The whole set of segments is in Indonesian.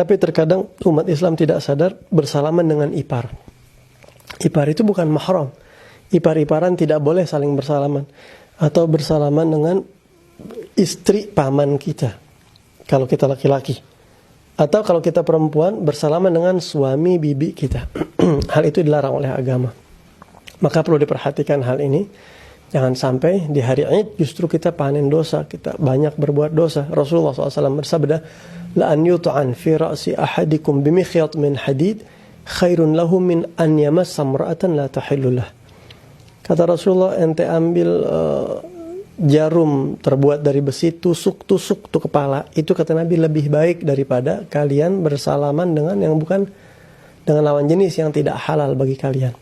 Tapi terkadang umat Islam tidak sadar bersalaman dengan ipar. Ipar itu bukan mahram. Ipar-iparan tidak boleh saling bersalaman. Atau bersalaman dengan istri paman kita, kalau kita laki-laki. Atau kalau kita perempuan, bersalaman dengan suami bibi kita. Hal itu dilarang oleh agama. Maka perlu diperhatikan hal ini. Jangan sampai di hari Id justru kita panen dosa, kita banyak berbuat dosa. Rasulullah SAW bersabda, la an yut'an fi ra'si ahadikum bimikhyat min hadid khairun lahu min an yamassa imra'atan la tahillu lah. Kata Rasulullah, ente ambil jarum terbuat dari besi, tusuk tuh kepala. Itu kata Nabi lebih baik daripada kalian bersalaman dengan yang bukan, dengan lawan jenis yang tidak halal bagi kalian.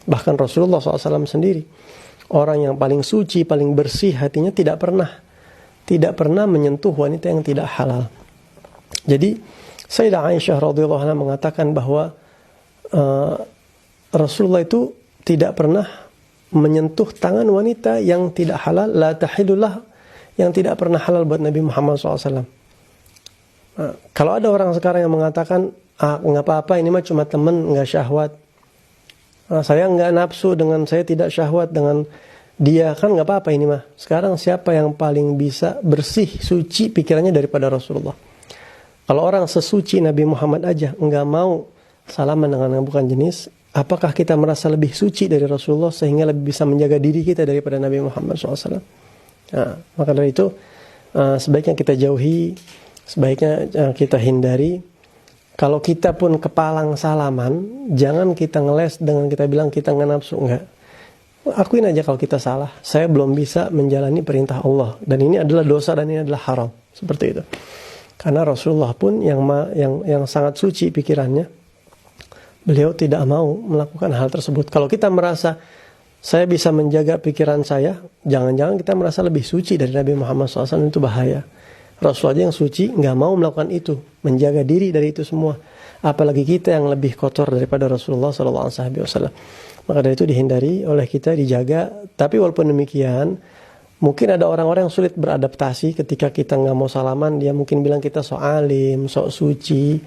Bahkan Rasulullah SAW sendiri, orang yang paling suci, paling bersih hatinya, tidak pernah menyentuh wanita yang tidak halal. Jadi Sayyidah Aisyah radhiyallahu anha mengatakan bahwa Rasulullah itu tidak pernah menyentuh tangan wanita yang tidak halal, la tahilullah, yang tidak pernah halal buat Nabi Muhammad SAW. Kalau ada orang sekarang yang mengatakan, nggak apa-apa, ini mah cuma teman, nggak syahwat. Saya nggak nafsu dengan, saya tidak syahwat dengan dia, kan nggak apa-apa ini mah. Sekarang siapa yang paling bisa bersih, suci pikirannya daripada Rasulullah? Kalau orang sesuci Nabi Muhammad aja nggak mau salaman dengan yang bukan jenis, apakah kita merasa lebih suci dari Rasulullah sehingga lebih bisa menjaga diri kita daripada Nabi Muhammad SAW? Nah, maka dari itu sebaiknya kita jauhi, sebaiknya kita hindari. Kalau kita pun kepalang salaman, jangan kita ngeles dengan kita bilang kita nggak nafsu, enggak. Akuin aja kalau kita salah. Saya belum bisa menjalani perintah Allah, dan ini adalah dosa dan ini adalah haram. Seperti itu. Karena Rasulullah pun yang sangat suci pikirannya, beliau tidak mau melakukan hal tersebut. Kalau kita merasa saya bisa menjaga pikiran saya, jangan-jangan kita merasa lebih suci dari Nabi Muhammad SAW, itu bahaya. Rasul aja yang suci nggak mau melakukan itu, menjaga diri dari itu semua. Apalagi kita yang lebih kotor daripada Rasulullah SAW. Maka dari itu dihindari oleh kita, dijaga. Tapi walaupun demikian, mungkin ada orang-orang yang sulit beradaptasi ketika kita nggak mau salaman. Dia mungkin bilang kita sok alim, sok suci,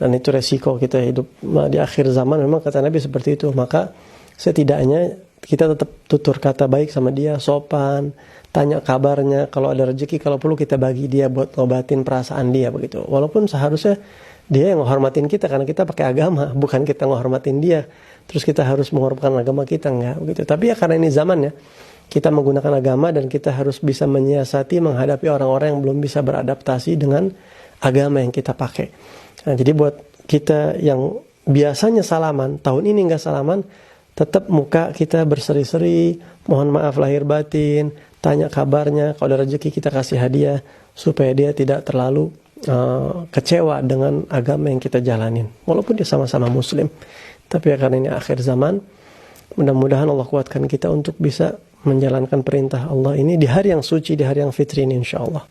dan itu resiko kita hidup di akhir zaman. Memang kata Nabi seperti itu. Maka setidaknya kita tetap tutur kata baik sama dia, sopan, tanya kabarnya, kalau ada rezeki, kalau perlu kita bagi dia buat ngobatin perasaan dia, begitu. Walaupun seharusnya dia yang menghormatin kita karena kita pakai agama, bukan kita menghormatin dia. Terus kita harus menghormatkan agama kita, enggak begitu. Tapi ya karena ini zamannya, kita menggunakan agama dan kita harus bisa menyiasati menghadapi orang-orang yang belum bisa beradaptasi dengan agama yang kita pakai. Nah, jadi buat kita yang biasanya salaman, tahun ini enggak salaman, tetap muka kita berseri-seri, mohon maaf lahir batin, tanya kabarnya, kalau ada rezeki kita kasih hadiah, supaya dia tidak terlalu kecewa dengan agama yang kita jalanin. Walaupun dia sama-sama muslim. Tapi ya karena ini akhir zaman, mudah-mudahan Allah kuatkan kita untuk bisa menjalankan perintah Allah ini di hari yang suci, di hari yang fitri ini insya Allah.